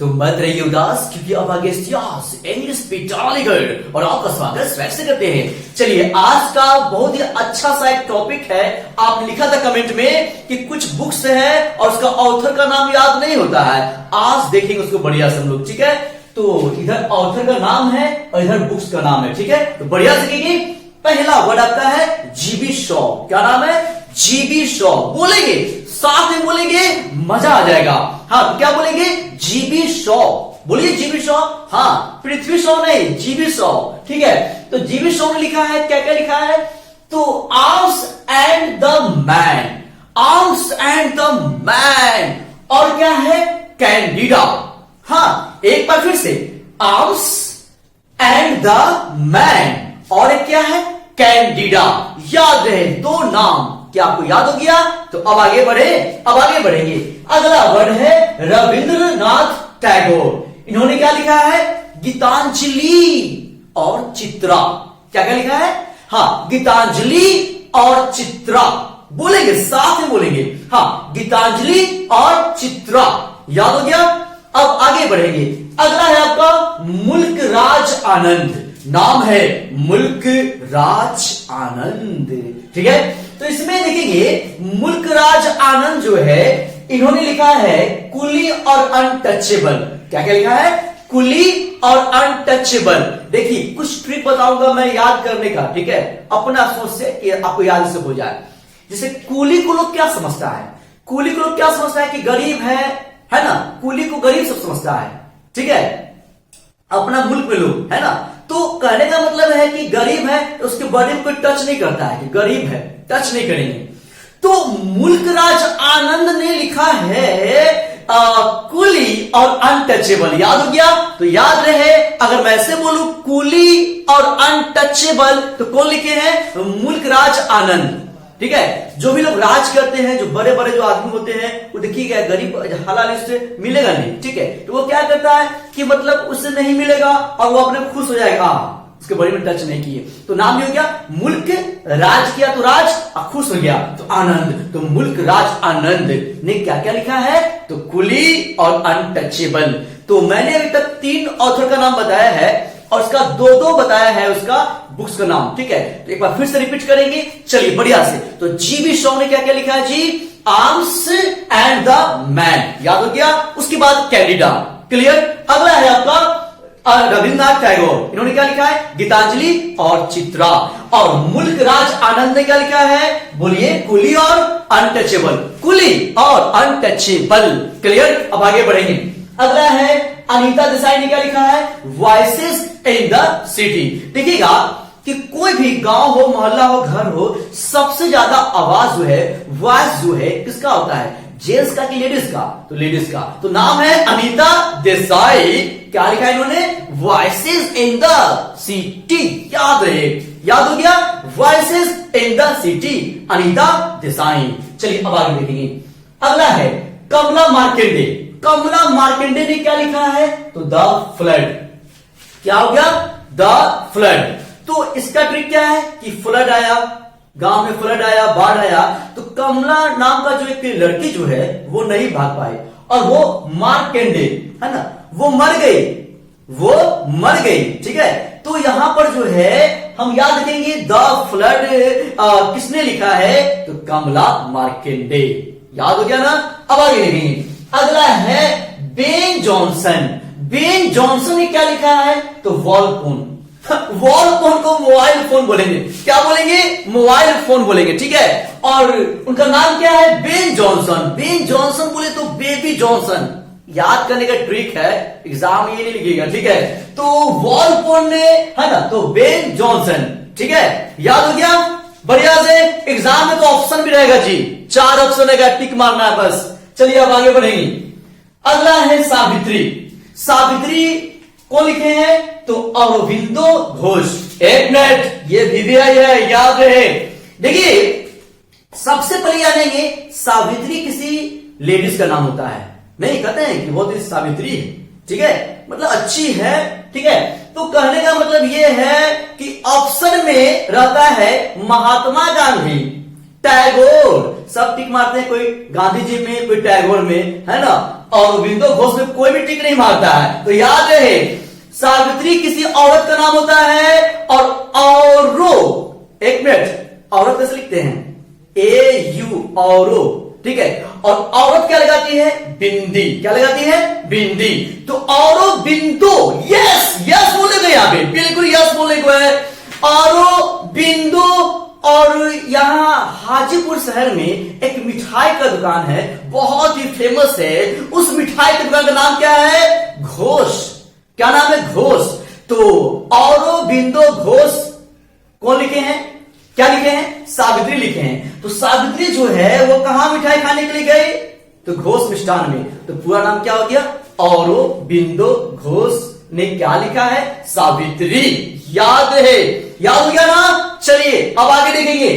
तो मत रहिए उदास, क्योंकि अब आगे इंग्लिश पिटालीगढ़ और आपका स्वागत स्वैग से करते हैं। चलिए, आज का बहुत ही अच्छा सा एक टॉपिक है। आप लिखा था कमेंट में कि कुछ बुक्स है और उसका ऑथर का नाम याद नहीं होता है। आज देखेंगे उसको बढ़िया से हम लोग, ठीक है। तो इधर ऑथर का नाम है और इधर बुक्स का नाम है, ठीक है। तो बढ़िया सीखेंगे। पहला वर्ड आपका है जीबी शॉ। क्या नाम है? जीबी शॉ। बोलेंगे, साथ में बोलेंगे, मजा आ जाएगा। हाँ, तो क्या बोलेंगे? जीबी शॉ। बोलिए जीबी शॉ। हाँ, पृथ्वी शॉ नहीं, जीबी शॉ, ठीक है। तो जीबी शॉ में लिखा है, क्या क्या लिखा है? तो arms and the man, arms and the man. और क्या है? कैंडिडा। हाँ, एक बार फिर से, आर्म्स एंड द मैन और एक क्या है? कैंडिडा। याद रहे दो नाम। क्या आपको याद हो गया? तो अब आगे बढ़ेंगे। अगला वर्ड है रविंद्रनाथ टैगोर। इन्होंने क्या लिखा है? गीतांजलि और चित्रा। क्या क्या लिखा है? हाँ, गीतांजलि और चित्रा। बोलेंगे, साथ में बोलेंगे। हाँ, गीतांजलि और चित्रा। याद हो गया? अब आगे बढ़ेंगे। अगला है आपका मुल्क राज आनंद। नाम है मुल्क राज आनंद, ठीक है। तो इसमें देखेंगे मुल्क राज आनंद जो है, इन्होंने लिखा है कुली और अनटचेबल। क्या क्या लिखा है? कुली और अनटचेबल। देखिए, कुछ ट्रिक बताऊंगा मैं याद करने का, ठीक है। अपना सोच से कि आपको याद से हो जाए। जैसे कुली को लोग क्या समझता है? कुली को लोग क्या समझता है कि गरीब है ना। कुली को गरीब सब समझता है, ठीक है, अपना मुल्क में लोग, है ना। तो कहने का मतलब है कि गरीब है तो उसके बॉडी में कोई टच नहीं करता है, कि गरीब है टच नहीं करेंगे। तो मुल्क राज आनंद ने लिखा है कुली और अनटचेबल। याद हो गया? तो याद रहे, अगर मैं ऐसे बोलूं कुली और अनटचेबल तो कौन लिखे हैं? मुल्क राज आनंद, ठीक है। जो भी लोग राज करते हैं, जो बड़े बड़े जो आदमी होते हैं, वो देखिएगा गरीब हलाल उससे मिलेगा नहीं, ठीक है। तो वो क्या करता है कि मतलब उससे नहीं मिलेगा और वो अपने खुश हो जाएगा, उसके बॉडी में टच नहीं किए। तो नाम भी हो गया मुल्क राज, किया तो राज, खुश हो गया तो आनंद। तो मुल्क राज आनंद ने क्या क्या लिखा है? तो कुली और अनटचेबल। तो मैंने अभी तक 3 ऑथर का नाम बताया है और उसका 2-2 बताया है उसका बुक्स का नाम, ठीक है। तो एक बार फिर से रिपीट करेंगे, चलिए बढ़िया से। तो जीबी शॉ ने क्या क्या लिखा है जी? Arms and the man. याद हो गया? उसके बाद कैंडिडा। क्लियर? अगला है आपका रविंद्रनाथ टैगोर। इन्होंने क्या लिखा है? गीतांजलि और चित्रा। और मुल्क राज आनंद ने क्या लिखा है? बोलिए, कुली और अनटचेबल। कुली और अनटचेबल। क्लियर? अब आगे बढ़ेंगे। अगला है अनीता देसाई ने क्या लिखा है? Voices in the city. देखिएगा कि कोई भी गांव हो, मोहल्ला हो, घर हो, सबसे ज्यादा आवाज जो है, वॉइस जो है, किसका होता है? जेंट्स का कि लेडीज का? तो लेडीज का। तो नाम है अनीता देसाई। क्या लिखा है इन्होंने? Voices in the city. याद रहे, याद हो गया? Voices in the city, Anita Desai. चलिए अब आगे देखेंगे। अगला है कमला मार्केंडे। कमला मार्केंडे ने क्या लिखा है? तो द फ्लड। क्या हो गया? The flood. तो इसका ट्रिक क्या है कि फ्लड आया, गांव में फ्लड आया, बाढ़ आया, तो कमला नाम का जो एक लड़की जो है वो नहीं भाग पाई और वो मार्केंडे, है ना, वो मर गई, ठीक है। तो यहां पर जो है हम याद रखेंगे द फ्लड किसने लिखा है? तो कमला मार्केंडे। याद हो गया ना? अब आगे देखेंगे। अगला है बेन जॉनसन। बेन जॉनसन ने क्या लिखा है? तो वॉल फोन। वॉल फोन को मोबाइल फोन बोलेंगे। क्या बोलेंगे? मोबाइल फोन बोलेंगे, ठीक है। और उनका नाम क्या है? Ben Jonson. बेन जॉनसन बोले तो बेबी जॉनसन। याद करने का ट्रिक है, एग्जाम ये नहीं लिखिएगा, ठीक है। तो वॉल फोन ने, है ना, तो बेन जॉनसन, ठीक है। याद हो गया? बढ़िया से। एग्जाम में तो ऑप्शन भी रहेगा जी, 4 ऑप्शन रहेगा, टिक मारना है बस। चलिए अब आगे बढ़ेंगे। अगला है सावित्री। सावित्री कौन लिखे हैं? तो अरविंदो घोष। एक मिनट, ये VVI है, याद रहे। देखिए, सबसे पहले जानेंगे सावित्री किसी लेडीज का नाम होता है। नहीं, कहते हैं कि बहुत ही सावित्री है, ठीक है, मतलब अच्छी है, ठीक है। तो कहने का मतलब ये है कि ऑप्शन में रहता है महात्मा गांधी, टैगोर। सब टिक मारते हैं, कोई गांधी जी में, कोई टैगोर में, है ना। औरोबिंदो घोष में कोई भी टिक नहीं मारता है। तो याद रहे, सावित्री किसी औरत का नाम होता है, और औरो, एक मिनट, औरत कैसे लिखते हैं? AU, औरो, ठीक है। और औरत क्या लगाती है? बिंदी। क्या लगाती है? बिंदी। तो औरो बिंदो, यस यस बोलेगा यहां पे, बिल्कुल यस बोलेगा है, औरो बिंदो। और यहां हाजीपुर शहर में एक मिठाई का दुकान है, बहुत ही फेमस है। उस मिठाई की दुकान का नाम क्या है? घोष। क्या नाम है? घोष। तो औरो बिंदो घोष कौन लिखे हैं? क्या लिखे हैं? सावित्री लिखे हैं। तो सावित्री जो है वो कहां मिठाई खाने के लिए गई? तो घोष मिष्ठान में। तो पूरा नाम क्या हो गया? औरो बिंदो घोष ने क्या लिखा है? सावित्री। याद है? याद हो गया ना? चलिए अब आगे देखेंगे।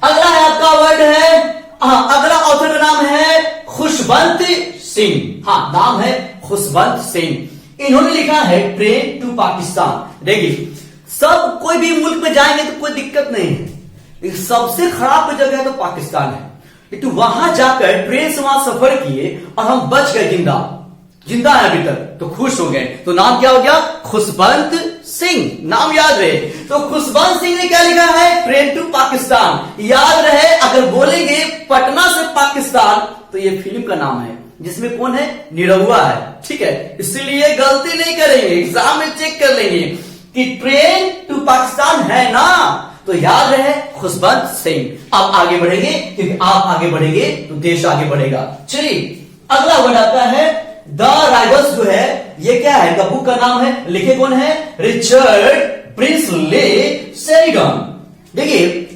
अगला है आपका वर्ड है, अगला ऑथर का नाम है खुशवंत सिंह। हाँ, नाम है खुशवंत सिंह। इन्होंने लिखा है ट्रेन टू पाकिस्तान। देखिए, सब कोई भी मुल्क में जाएंगे तो कोई दिक्कत नहीं है, लेकिन सबसे खराब जगह है तो पाकिस्तान है। तो वहां जाकर ट्रेन से वहां सफर किए और हम बच गए, जिंदा है अभी तक, तो खुश हो गए। तो नाम क्या हो गया? खुशवंत सिंह। नाम याद रहे। तो खुशवंत सिंह ने क्या लिखा है? Train to Pakistan. याद रहे, अगर बोलेंगे पटना से पाकिस्तान तो ये फिल्म का नाम है, जिसमें कौन है? निरहुआ है, ठीक है। इसीलिए गलती नहीं करेंगे, एग्जाम में चेक कर लेंगे कि ट्रेन टू पाकिस्तान है ना, तो याद रहे खुशवंत सिंह। अब आगे बढ़ेंगे, क्योंकि आप आगे बढ़ेंगे तो देश आगे बढ़ेगा। चलिए अगला वर्ड आता है द राइवल्स। जो है ये क्या है? इनका बुक का नाम है, लिखे कौन है? Richard Brinsley Sheridan. देखिए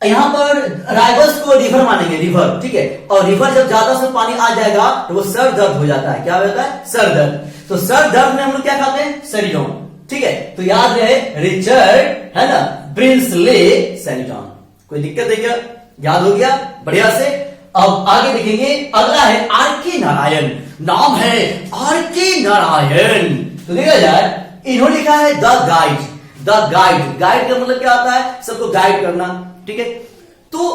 यहां पर राइवल्स को रिवर मानेंगे, रिवर, ठीक है। और रिवर जब ज्यादा से पानी आ जाएगा तो वो सर दर्द हो जाता है। क्या हो जाता है? सर दर्द। तो सर दर्द में हम लोग क्या खाते हैं? शेरिडन, ठीक है। तो याद रहे रिचर्ड, है ना, ब्रिंसले शेरिडन। कोई दिक्कत है क्या? याद हो गया? बढ़िया से। अब आगे देखेंगे, अगला है आर.के. नारायण। नाम है आर.के. नारायण। तो देखा जाए, इन्होंने लिखा है the guide. The guide, guide का मतलब क्या होता है? सबको गाइड करना, ठीक है। तो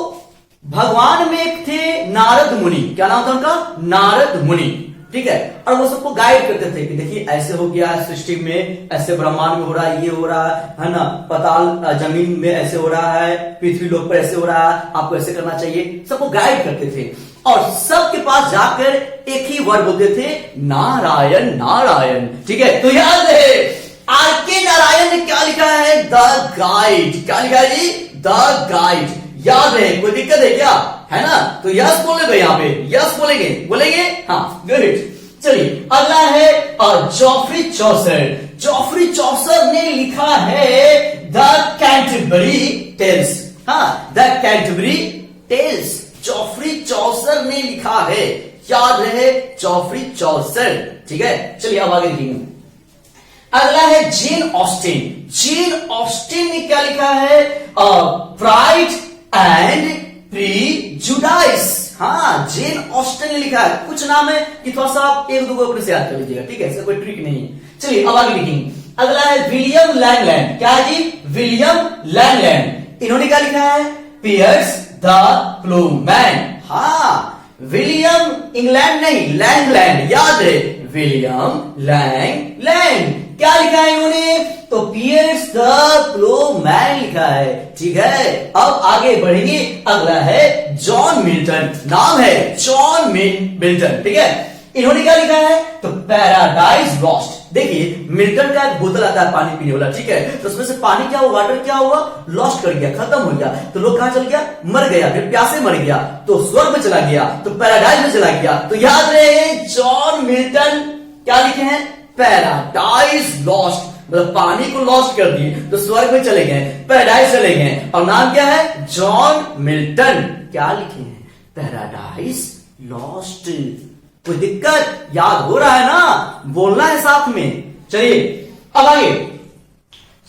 भगवान में एक थे नारद मुनि। क्या नाम था उनका? नारद मुनि, ठीक है। और वो सबको गाइड करते थे कि देखिए ऐसे हो गया सृष्टि में, ऐसे ब्रह्मांड में हो रहा है, ये हो रहा है ना, पताल जमीन में ऐसे हो रहा है, पृथ्वी लोक पर ऐसे हो रहा है, आपको ऐसे करना चाहिए। सबको गाइड करते थे और सबके पास जाकर एक ही वर्ड बोलते थे, नारायण नारायण, ठीक है। तो याद है आर.के. नारायण ने क्या लिखा है? The guide. क्या लिखा है जी? The guide. याद है? कोई दिक्कत है क्या? है ना? तो यस बोलेगा, यहाँ पे यस बोलेंगे, बोलेंगे, हाँ, गुड। चलिए अगला है जॉफ्री चौसर। जॉफ्री चौसर ने लिखा है द कैंटरबरी टेल्स। हाँ, द कैंटरबरी टेल्स जॉफ्री चौसर ने लिखा है। याद रहे जॉफ्री चौसर, ठीक है। चलिए अब आगे देखेंगे। अगला है जेन ऑस्टिन। जेन ऑस्टिन ने क्या लिखा है? Pride and prejudice. हाँ, जेन ऑस्टिन ने लिखा है। कुछ नाम है कि थोड़ा सा आप एक दो अपने से याद कर लीजिएगा, ठीक है, इसका कोई ट्रिक नहीं है। चलिए अब आगे लिखेंगे। अगला है विलियम लैंगलैंड। क्या है जी? William Langland. इन्होंने क्या लिखा है? Piers the Plowman. हाँ, विलियम इंग्लैंड नहीं, लैंगलैंड। याद है विलियम लैंगलैंड। क्या लिखा है इन्होंने? तो पियर्स द प्लूमैन लिखा है, ठीक है। अब आगे बढ़ेंगे। अगला है जॉन मिल्टन। नाम है जॉन मिल्टन, ठीक है। इन्होंने क्या लिखा है? तो पैराडाइज लॉस्ट। देखिए मिल्टन का एक बोतल आता है पानी पीने वाला, ठीक है। तो उसमें से पानी क्या हुआ? वाटर क्या हुआ? लॉस्ट कर गया, खत्म हो गया। तो लोग कहां चल गया? मर गया, फिर प्यासे मर गया, तो स्वर्ग में चला गया, तो पैराडाइज में चला गया। तो याद रहे जॉन मिल्टन क्या लिखे हैं? पैराडाइज लॉस्ट, मतलब पानी को लॉस्ट कर दिए तो स्वर्ग में चले गए, पैराडाइज चले गए। और नाम क्या है? John Milton. क्या लिखे हैं? Paradise lost. कोई दिक्कत? याद हो रहा है ना? बोलना है साथ में। चलिए अब आगे।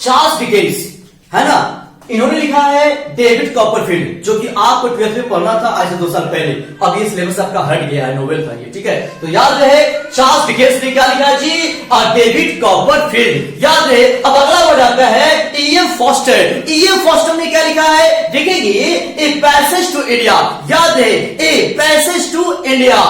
चार्ल्स डिकेंस, है ना, इन्होंने लिखा है डेविड कॉपरफील्ड, जो कि आपको 12th में पढ़ना था आज से 2 साल पहले। अब ये सिलेबस आपका हट गया है, नोवेल था ये, ठीक है। तो याद रहे चार्ल्स डिकेंस ने क्या लिखा जी? David Copperfield. याद रहे। अब अगला वर्ड आता है ई.एम. फॉस्टर। ई.एम. फॉस्टर ने क्या लिखा है? देखिए ए पैसेज टू इंडिया। याद रहे ए पैसेज टू इंडिया।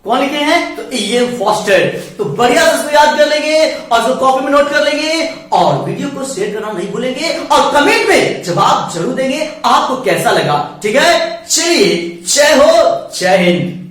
कौन लिखे हैं? तो E.M. फॉस्टर। तो बढ़िया से इसको याद कर लेंगे और इसको कॉपी में नोट कर लेंगे और वीडियो को शेयर करना नहीं भूलेंगे और कमेंट में जवाब जरूर देंगे आपको कैसा लगा। ठीक है, चलिए, जय हो, जय हिंद।